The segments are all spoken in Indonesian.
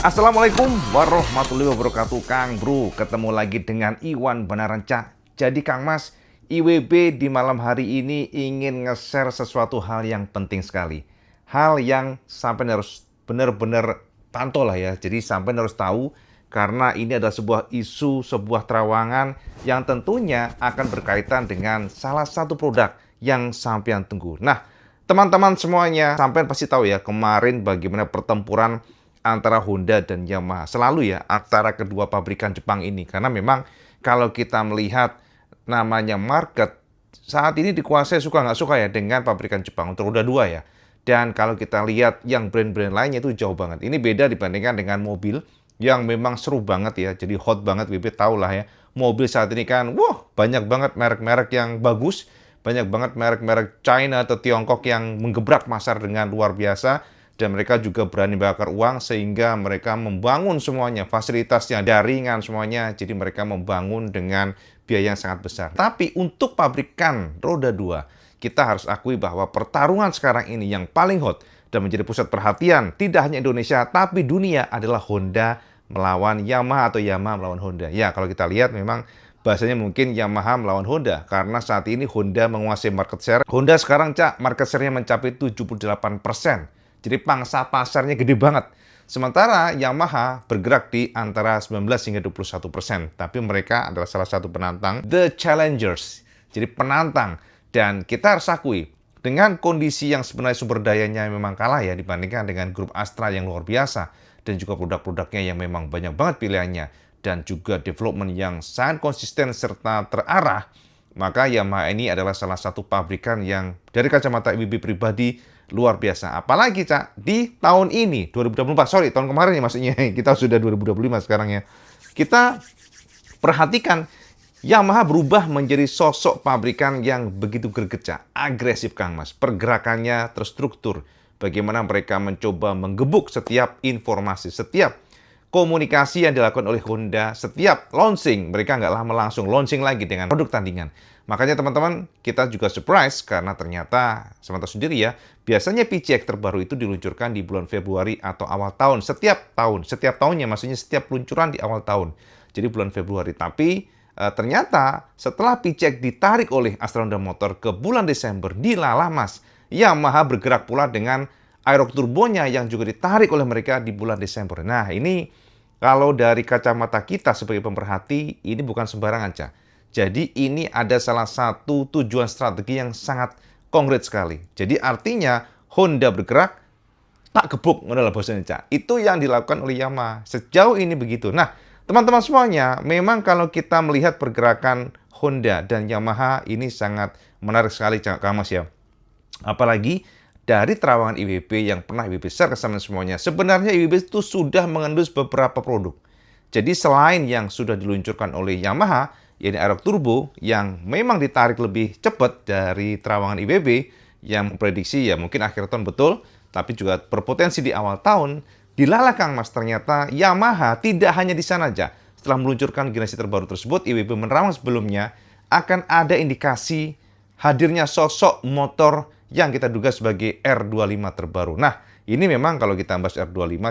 Assalamualaikum warahmatullahi wabarakatuh, Kang Bro. Ketemu lagi dengan Iwan Banaranca. Jadi Kang Mas, IWB di malam hari ini ingin nge-share sesuatu hal yang penting sekali. Hal yang sampai harus benar-benar pantau lah ya. Jadi sampai harus tahu karena ini adalah sebuah isu, sebuah terawangan yang tentunya akan berkaitan dengan salah satu produk yang sampean tunggu. Nah, teman-teman semuanya, sampean pasti tahu ya kemarin bagaimana pertempuran antara Honda dan Yamaha. Selalu ya antara kedua pabrikan Jepang ini. Karena memang kalau kita melihat namanya market, saat ini dikuasai suka nggak suka ya dengan pabrikan Jepang untuk roda 2 ya. Dan kalau kita lihat yang brand-brand lainnya itu jauh banget. Ini beda dibandingkan dengan mobil yang memang seru banget ya. Jadi hot banget, WB tahu lah ya. Mobil saat ini kan, wah banyak banget merek-merek yang bagus. Banyak banget merek-merek China atau Tiongkok yang menggebrak pasar dengan luar biasa. Dan mereka juga berani bakar uang sehingga mereka membangun semuanya, fasilitasnya, jaringan semuanya. Jadi mereka membangun dengan biaya yang sangat besar. Tapi untuk pabrikan roda 2, kita harus akui bahwa pertarungan sekarang ini yang paling hot dan menjadi pusat perhatian tidak hanya Indonesia, tapi dunia adalah Honda melawan Yamaha atau Yamaha melawan Honda. Ya, kalau kita lihat memang bahasanya mungkin Yamaha melawan Honda karena saat ini Honda menguasai market share. Honda sekarang, market share-nya mencapai 78%. Jadi pangsa pasarnya gede banget. Sementara Yamaha bergerak di antara 19 hingga 21%. Tapi mereka adalah salah satu penantang, the challengers. Jadi penantang. Dan kita harus akui, dengan kondisi yang sebenarnya sumber dayanya memang kalah ya dibandingkan dengan grup Astra yang luar biasa. Dan juga produk-produknya yang memang banyak banget pilihannya. Dan juga development yang sangat konsisten serta terarah. Maka Yamaha ini adalah salah satu pabrikan yang dari kacamata IWB pribadi luar biasa. Apalagi, di tahun ini, 2024, tahun kemarin ya maksudnya, kita sudah 2025 sekarang ya. Kita perhatikan, Yamaha berubah menjadi sosok pabrikan yang begitu greget, agresif, Kang Mas. Pergerakannya terstruktur. Bagaimana mereka mencoba menggebuk setiap informasi, setiap komunikasi yang dilakukan oleh Honda, setiap launching, mereka nggak lama langsung launching lagi dengan produk tandingan. Makanya teman-teman, kita juga surprise karena ternyata, semata sendiri ya, biasanya PCX terbaru itu diluncurkan di bulan Februari atau awal tahun, setiap tahunnya, maksudnya setiap peluncuran di awal tahun. Jadi bulan Februari, tapi ternyata setelah PCX ditarik oleh Astra Honda Motor ke bulan Desember, dilalah mas, Yamaha bergerak pula dengan Aerox turbonya yang juga ditarik oleh mereka di bulan Desember. Nah, ini kalau dari kacamata kita sebagai pemerhati, ini bukan sembarangan, Jadi ini ada salah satu tujuan strategi yang sangat konkret sekali. Jadi artinya Honda bergerak, tak gebuk, adalah bahasanya, Itu yang dilakukan oleh Yamaha. Sejauh ini begitu. Nah, teman-teman semuanya, memang kalau kita melihat pergerakan Honda dan Yamaha ini sangat menarik sekali, Kang Mas ya. Apalagi dari terawangan IWB yang pernah IWB share ke semuanya, sebenarnya IWB itu sudah mengendus beberapa produk. Jadi selain yang sudah diluncurkan oleh Yamaha, yaitu Aerox Turbo yang memang ditarik lebih cepat dari terawangan IWB yang memprediksi ya mungkin akhir tahun betul, tapi juga berpotensi di awal tahun, dilalah Kang Mas ternyata Yamaha tidak hanya di sana aja. Setelah meluncurkan generasi terbaru tersebut, IWB menerawang sebelumnya akan ada indikasi hadirnya sosok motor yang kita duga sebagai R25 terbaru. Nah, ini memang kalau kita bahas R25,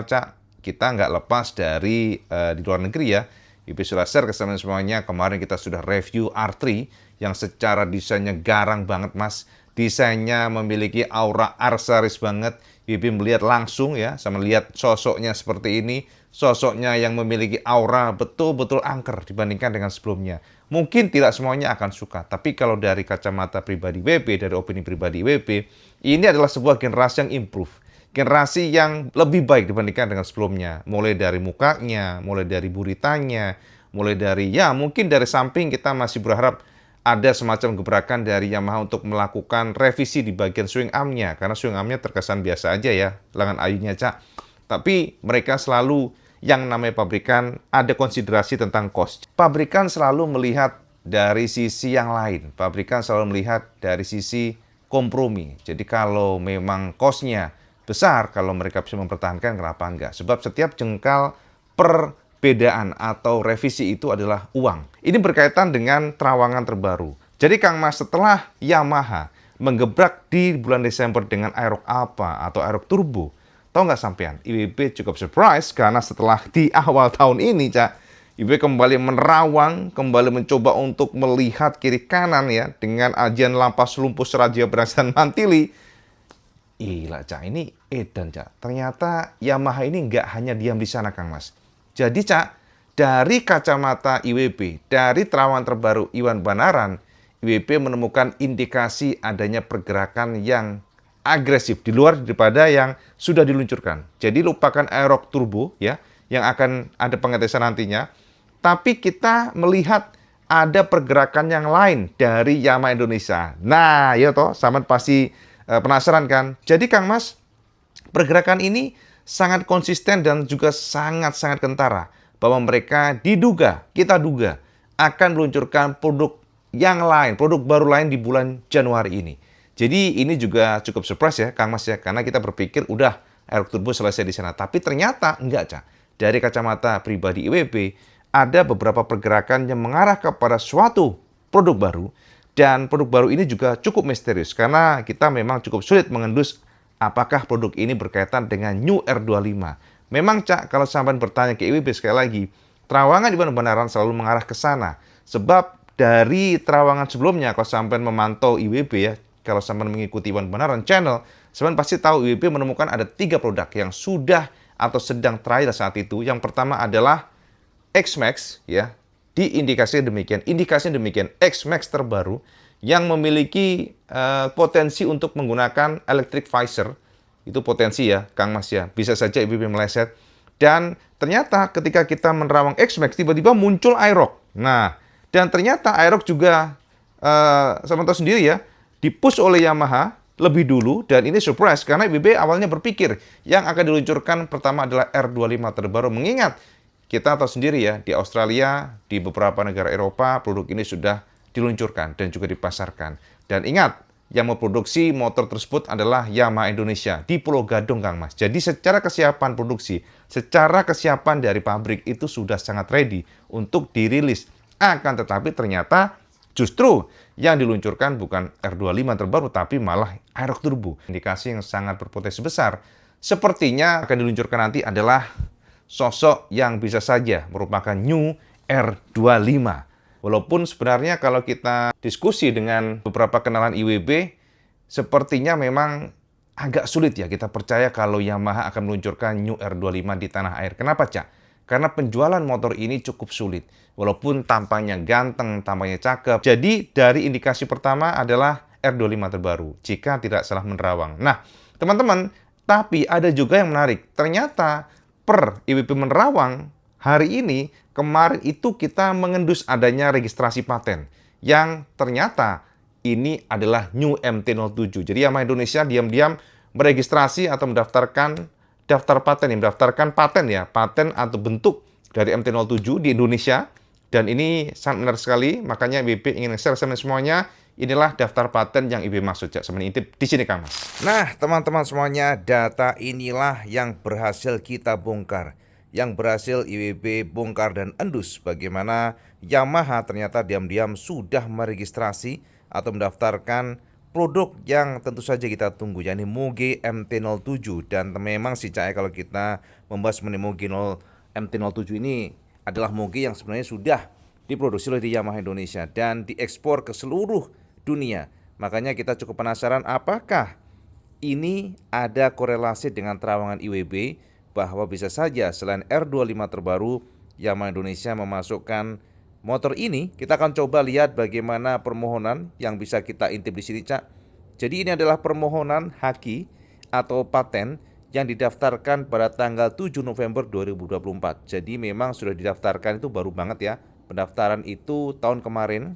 kita nggak lepas dari di luar negeri ya. IWB sudah share ke semuanya, kemarin kita sudah review R3 yang secara desainnya garang banget, Mas. Desainnya memiliki aura R-series banget. IWB melihat langsung ya, sama lihat sosoknya seperti ini. Sosoknya yang memiliki aura betul-betul angker dibandingkan dengan sebelumnya. Mungkin tidak semuanya akan suka, tapi kalau dari kacamata pribadi WB, dari opini pribadi WB, ini adalah sebuah generasi yang improve. Generasi yang lebih baik dibandingkan dengan sebelumnya. Mulai dari mukanya, mulai dari buritanya, mulai dari, ya mungkin dari samping kita masih berharap ada semacam gebrakan dari Yamaha untuk melakukan revisi di bagian swing arm-nya. Karena swing arm-nya terkesan biasa aja ya, lengan ayunya, Tapi mereka selalu, yang namanya pabrikan, ada konsiderasi tentang cost. Pabrikan selalu melihat dari sisi yang lain. Pabrikan selalu melihat dari sisi kompromi. Jadi kalau memang cost-nya besar, kalau mereka bisa mempertahankan, kenapa enggak? Sebab setiap jengkal perbedaan atau revisi itu adalah uang. Ini berkaitan dengan terawangan terbaru. Jadi Kang Mas, setelah Yamaha menggebrak di bulan Desember dengan Aerox Alpha atau Aerox Turbo, Tahu nggak sampean, IWB cukup surprise karena setelah di awal tahun ini, Cak, IWB kembali menerawang, kembali mencoba untuk melihat kiri kanan ya, dengan ajian lampas lumpus raja berangsan mantili. Gila, Cak, ini edan, Cak. Ternyata Yamaha ini nggak hanya diam di sana, Kang Mas. Jadi, Cak, dari kacamata IWB, dari terawang terbaru Iwan Banaran, IWB menemukan indikasi adanya pergerakan yang agresif di luar daripada yang sudah diluncurkan. Jadi lupakan Aerox Turbo ya, yang akan ada pengetesan nantinya. Tapi kita melihat ada pergerakan yang lain dari Yamaha Indonesia. Nah, ya toh, sama pasti penasaran kan? Jadi Kang Mas, pergerakan ini sangat konsisten dan juga sangat-sangat kentara bahwa mereka diduga, kita duga akan meluncurkan produk yang lain, produk baru lain di bulan Januari ini. Jadi ini juga cukup surprise ya Kang Mas ya, karena kita berpikir udah Aerox Turbo selesai di sana. Tapi ternyata enggak, Cak. Dari kacamata pribadi IWB, ada beberapa pergerakan yang mengarah kepada suatu produk baru. Dan produk baru ini juga cukup misterius, karena kita memang cukup sulit mengendus apakah produk ini berkaitan dengan New R25. Memang, Cak, kalau sampai bertanya ke IWB sekali lagi, terawangan Iwan Banaran selalu mengarah ke sana. Sebab dari terawangan sebelumnya, kalau sampai memantau IWB ya, kalau sampai mengikuti Iwan Banaran channel, sampai pasti tahu IWB menemukan ada 3 produk yang sudah atau sedang trial saat itu. Yang pertama adalah X-Max ya, diindikasikan demikian. Indikasinya demikian, X-Max terbaru yang memiliki potensi untuk menggunakan electric visor. Itu potensi ya, Kang Mas ya. Bisa saja IWB meleset. Dan ternyata ketika kita menerawang X-Max, tiba-tiba muncul Aerox. Nah, dan ternyata Aerox juga sama tahu sendiri ya, dipush oleh Yamaha lebih dulu, dan ini surprise karena IWB awalnya berpikir yang akan diluncurkan pertama adalah R25 terbaru. Mengingat kita tahu sendiri ya, di Australia, di beberapa negara Eropa, produk ini sudah diluncurkan dan juga dipasarkan. Dan ingat, yang memproduksi motor tersebut adalah Yamaha Indonesia di Pulau Gadung, Kang Mas. Jadi secara kesiapan produksi, secara kesiapan dari pabrik itu sudah sangat ready untuk dirilis. Akan tetapi ternyata justru yang diluncurkan bukan R25 terbaru, tapi malah Aerox Turbo. Indikasi yang sangat berpotensi besar. Sepertinya akan diluncurkan nanti adalah sosok yang bisa saja merupakan New R25. Walaupun sebenarnya kalau kita diskusi dengan beberapa kenalan IWB, sepertinya memang agak sulit ya kita percaya kalau Yamaha akan meluncurkan New R25 di tanah air. Kenapa, Cak? Karena penjualan motor ini cukup sulit. Walaupun tampangnya ganteng, tampangnya cakep. Jadi dari indikasi pertama adalah R25 terbaru, jika tidak salah menerawang. Nah, teman-teman, tapi ada juga yang menarik. Ternyata per IWB menerawang hari ini, kemarin itu kita mengendus adanya registrasi paten. Yang ternyata ini adalah New MT-07. Jadi Yamaha Indonesia diam-diam meregistrasi atau mendaftarkan daftar paten, mendaftarkan paten ya, paten atau bentuk dari MT-07 di Indonesia. Dan ini sangat menarik sekali, makanya IWB ingin share sama semuanya. Inilah daftar paten yang IWB maksud, Cak. Sebenarnya intip di sini, Kang Mas. Nah, teman-teman semuanya, data inilah yang berhasil kita bongkar. Yang berhasil IWB bongkar dan endus bagaimana Yamaha ternyata diam-diam sudah meregistrasi atau mendaftarkan produk yang tentu saja kita tunggu, yakni Moge MT-07. Dan memang sih, Cak, kalau kita membahas mengenai Moge MT-07 ini adalah Moge yang sebenarnya sudah diproduksi oleh Yamaha Indonesia dan diekspor ke seluruh dunia. Makanya kita cukup penasaran apakah ini ada korelasi dengan terawangan IWB bahwa bisa saja selain R25 terbaru, Yamaha Indonesia memasukkan motor ini. Kita akan coba lihat bagaimana permohonan yang bisa kita intip di sini, Cak. Jadi ini adalah permohonan haki atau paten yang didaftarkan pada tanggal 7 November 2024. Jadi memang sudah didaftarkan, itu baru banget ya. Pendaftaran itu tahun kemarin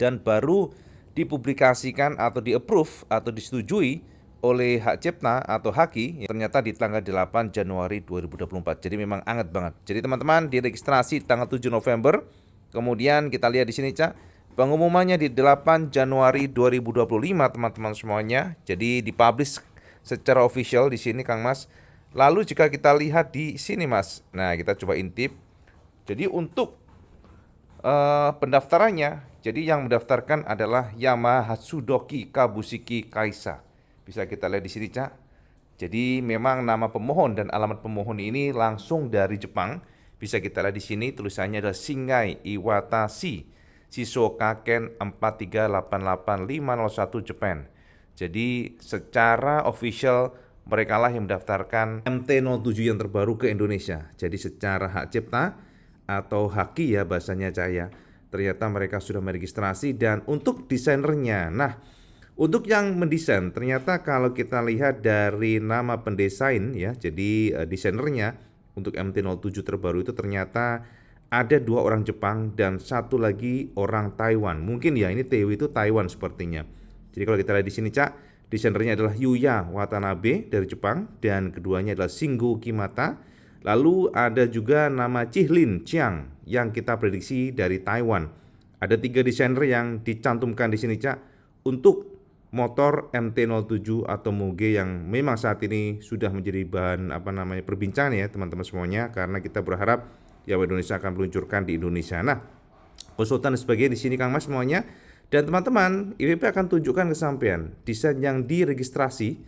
dan baru dipublikasikan atau di-approve atau disetujui oleh Hak Cipta atau Haki ternyata di tanggal 8 Januari 2024. Jadi memang anget banget. Jadi teman-teman, diregistrasi tanggal 7 November. Kemudian kita lihat di sini, Cak, pengumumannya di 8 Januari 2025, teman-teman semuanya. Jadi dipublish secara official di sini, Kang Mas. Lalu jika kita lihat di sini, Mas. Nah, kita coba intip. Jadi untuk pendaftarannya, jadi yang mendaftarkan adalah Yamaha Hatsudoki Kabushiki Kaisa. Bisa kita lihat di sini, Cak. Jadi memang nama pemohon dan alamat pemohon ini langsung dari Jepang. Bisa kita lihat di sini tulisannya adalah Shingai Iwatashi Shisokaken 4388501 Japan. Jadi secara official mereka lah yang mendaftarkan MT-07 yang terbaru ke Indonesia. Jadi secara hak cipta atau haki ya bahasanya Cahaya, ternyata mereka sudah meregistrasi. Dan untuk desainernya, nah untuk yang mendesain, ternyata kalau kita lihat dari nama pendesain ya, jadi desainernya untuk MT-07 terbaru itu ternyata ada 2 orang Jepang dan 1 lagi orang Taiwan. Mungkin ya ini TW itu Taiwan sepertinya. Jadi kalau kita lihat di sini Cak, desainernya adalah Yuya Watanabe dari Jepang dan keduanya adalah Shingo Kimata. Lalu ada juga nama Chihlin Chiang yang kita prediksi dari Taiwan. Ada 3 desainer yang dicantumkan di sini Cak untuk motor MT-07 atau Muge yang memang saat ini sudah menjadi bahan perbincangan ya teman-teman semuanya, karena kita berharap Yamaha Indonesia akan meluncurkan di Indonesia. Nah, konsultan dan sebagainya di sini Kang Mas semuanya, dan teman-teman IWP akan tunjukkan ke sampean desain yang diregistrasi.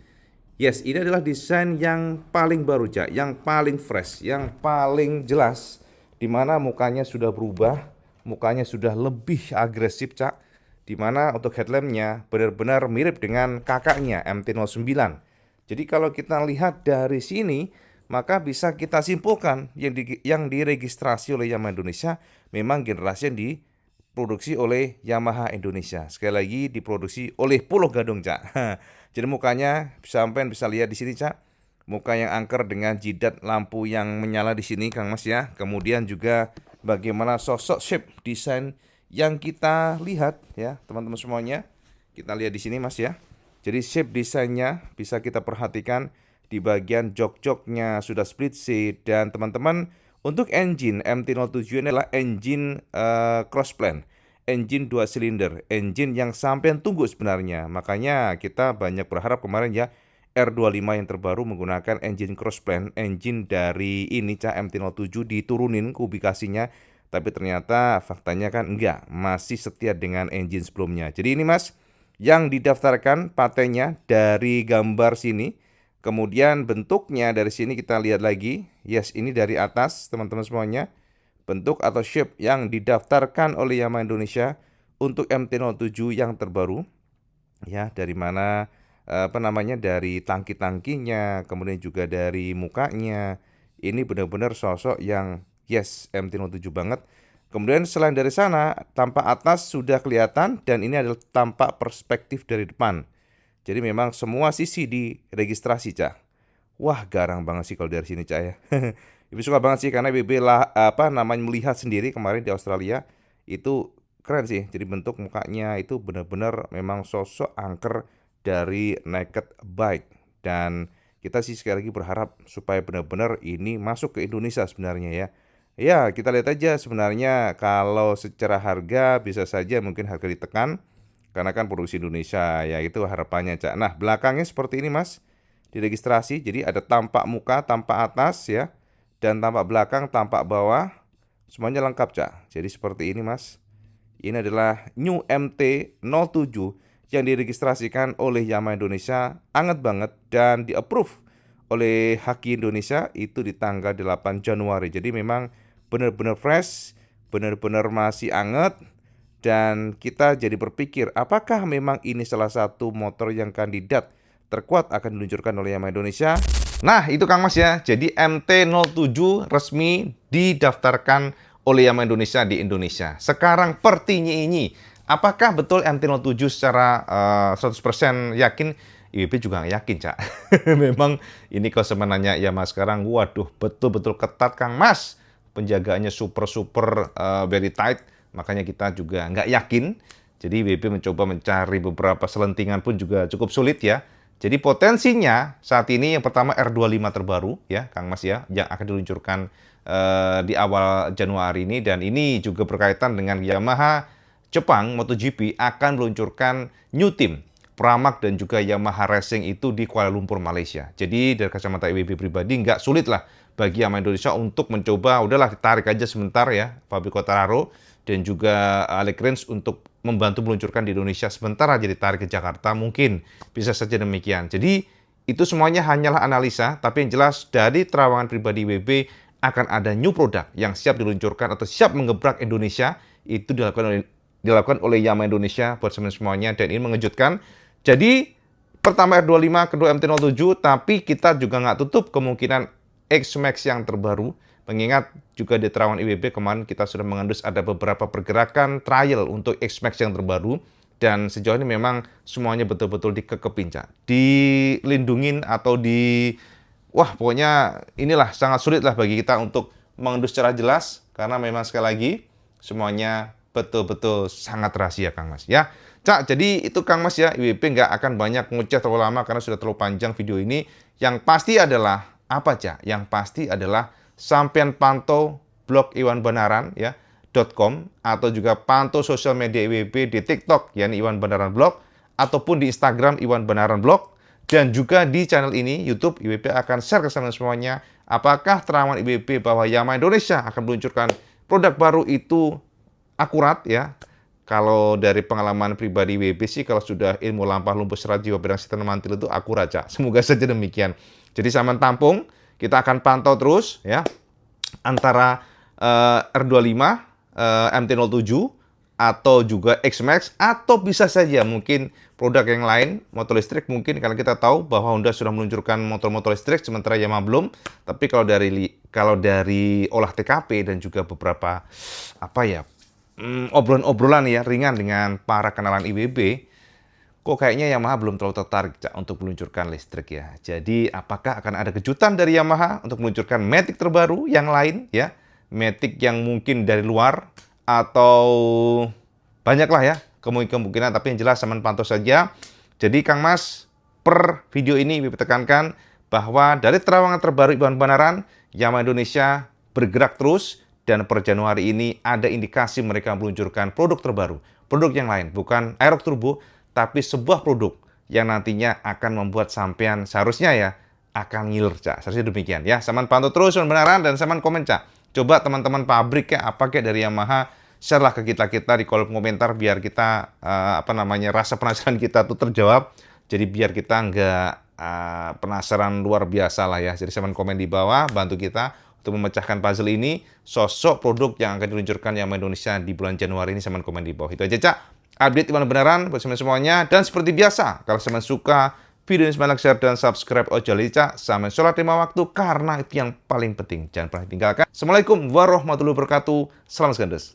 Yes, ini adalah desain yang paling baru Cak, yang paling fresh, yang paling jelas, dimana mukanya sudah berubah, mukanya sudah lebih agresif Cak. Dimana untuk headlampnya benar-benar mirip dengan kakaknya MT-09. Jadi kalau kita lihat dari sini, maka bisa kita simpulkan yang diregistrasi oleh Yamaha Indonesia memang generasi yang diproduksi oleh Yamaha Indonesia. Sekali lagi diproduksi oleh Pulau Gadung Cak. Jadi mukanya sampai bisa lihat di sini Cak, muka yang angker dengan jidat lampu yang menyala di sini Kang Mas ya. Kemudian juga bagaimana sosok shape desain yang kita lihat ya teman-teman semuanya, kita lihat di sini Mas ya. Jadi shape desainnya bisa kita perhatikan di bagian jok-joknya sudah split seat. Dan teman-teman untuk engine MT-07 ini adalah engine crossplane, engine 2 silinder, engine yang sampean tunggu sebenarnya. Makanya kita banyak berharap kemarin ya R25 yang terbaru menggunakan engine crossplane, engine dari ini MT-07 diturunin kubikasinya. Tapi ternyata faktanya kan enggak, masih setia dengan engine sebelumnya. Jadi ini Mas, yang didaftarkan patennya dari gambar sini. Kemudian bentuknya dari sini kita lihat lagi. Yes, ini dari atas teman-teman semuanya. Bentuk atau shape yang didaftarkan oleh Yamaha Indonesia untuk MT-07 yang terbaru. Ya, dari mana dari tangki-tangkinya, kemudian juga dari mukanya. Ini benar-benar sosok yang yes, MT-07 banget. Kemudian selain dari sana, tampak atas sudah kelihatan dan ini adalah tampak perspektif dari depan. Jadi memang semua sisi diregistrasi, Cak. Wah, garang banget sih kalau dari sini, Cak ya. Ibu suka banget sih karena BB lah melihat sendiri kemarin di Australia. Itu keren sih. Jadi bentuk mukanya itu benar-benar memang sosok angker dari naked bike. Dan kita sih sekali lagi berharap supaya benar-benar ini masuk ke Indonesia sebenarnya ya. Ya, kita lihat aja sebenarnya kalau secara harga bisa saja mungkin harga ditekan karena kan produksi Indonesia ya, itu harapannya Cak. Nah, belakangnya seperti ini Mas. Diregistrasi jadi ada tampak muka, tampak atas ya, dan tampak belakang, tampak bawah. Semuanya lengkap Cak. Jadi seperti ini Mas. Ini adalah New MT-07 yang diregistrasikan oleh Yamaha Indonesia, anget banget dan di-approve oleh Haki Indonesia itu di tanggal 8 Januari. Jadi memang benar-benar fresh, benar-benar masih anget. Dan kita jadi berpikir apakah memang ini salah satu motor yang kandidat terkuat akan diluncurkan oleh Yamaha Indonesia. Nah itu Kang Mas ya, jadi MT-07 resmi didaftarkan oleh Yamaha Indonesia di Indonesia. Sekarang ini, apakah betul MT-07 secara 100% yakin? IWP juga nggak yakin Cak. Memang ini kalau sebenarnya Yamaha sekarang, waduh betul-betul ketat Kang Mas. Penjagaannya super very tight, makanya kita juga nggak yakin. Jadi WP mencoba mencari beberapa selentingan pun juga cukup sulit ya. Jadi potensinya saat ini yang pertama R25 terbaru ya Kang Mas ya, yang akan diluncurkan di awal Januari ini. Dan ini juga berkaitan dengan Yamaha Jepang MotoGP akan meluncurkan new team Pramac dan juga Yamaha Racing itu di Kuala Lumpur, Malaysia. Jadi dari kacamata IWB pribadi nggak sulit lah bagi Yamaha Indonesia untuk mencoba, udahlah tarik aja sebentar ya Fabio Quartararo dan juga Alex Rins untuk membantu meluncurkan di Indonesia sebentar aja, ditarik ke Jakarta, mungkin bisa saja demikian. Jadi itu semuanya hanyalah analisa, tapi yang jelas dari terawangan pribadi IWB akan ada new product yang siap diluncurkan atau siap menggebrak Indonesia. Itu dilakukan oleh Yamaha Indonesia buat semuanya, dan ini mengejutkan. Jadi pertama R25, kedua MT-07, tapi kita juga nggak tutup kemungkinan X-Max yang terbaru. Mengingat juga di terawangan IWB kemarin kita sudah mengendus ada beberapa pergerakan trial untuk X-Max yang terbaru. Dan sejauh ini memang semuanya betul-betul dikekepin, Cak. Dilindungin atau wah, pokoknya inilah sangat sulit lah bagi kita untuk mengendus secara jelas. Karena memang sekali lagi, semuanya betul-betul sangat rahasia, Kang Mas. Ya, Cak, jadi itu Kang Mas ya, IWB nggak akan banyak ngucap terlalu lama karena sudah terlalu panjang video ini. Yang pasti adalah, apa Cak? Yang pasti adalah sampean pantau blog Iwan Banaran ya, .com, atau juga pantau sosial media IWB di TikTok yakni Iwan Banaran Blog, ataupun di Instagram Iwan Banaran Blog, dan juga di channel ini YouTube IWB akan share ke semuanya apakah terawangan IWB bahwa Yamaha Indonesia akan meluncurkan produk baru itu akurat ya. Kalau dari pengalaman pribadi IWB sih, kalau sudah ilmu lampah lumpuh serat jiwa bidang sistem mantil itu akurat, Cak. Semoga saja demikian. Jadi sama tampung, kita akan pantau terus ya antara R25, MT-07, atau juga X-Max, atau bisa saja mungkin produk yang lain, motor listrik mungkin, karena kita tahu bahwa Honda sudah meluncurkan motor-motor listrik, sementara Yamaha belum. Tapi kalau dari olah TKP dan juga beberapa obrolan-obrolan ya ringan dengan para kenalan IWB, kok kayaknya Yamaha belum terlalu tertarik, Cak, untuk meluncurkan listrik ya. Jadi apakah akan ada kejutan dari Yamaha untuk meluncurkan Matic terbaru yang lain ya? Matic yang mungkin dari luar, atau banyaklah ya kemungkinan, tapi yang jelas teman pantau saja. Jadi Kang Mas, per video ini tekankan bahwa dari terawangan terbaru Iwan Banaran, Yamaha Indonesia bergerak terus, dan per Januari ini ada indikasi mereka meluncurkan produk terbaru, produk yang lain, bukan Aerox Turbo, tapi sebuah produk yang nantinya akan membuat sampean seharusnya ya akan ngiler, Cak. Seharusnya demikian ya. Saman pantau terus Iwan Banaran, dan saman komen, Cak. Coba teman-teman pabrik ya, apa kayak dari Yamaha, share-lah ke kita di kolom komentar biar kita rasa penasaran kita tuh terjawab. Jadi biar kita nggak penasaran luar biasa lah ya. Jadi saman komen di bawah, bantu kita untuk memecahkan puzzle ini, sosok produk yang akan diluncurkan Yamaha Indonesia di bulan Januari ini. Saman komen di bawah. Itu aja, Cak. Update Iwan Banaran buat semuanya. Dan seperti biasa, kalau saman suka video ini, like, share, dan subscribe. Ojo lica, sampai sholat 5 waktu, karena itu yang paling penting. Jangan pernah tinggalkan. Assalamualaikum warahmatullahi wabarakatuh. Salam segandes.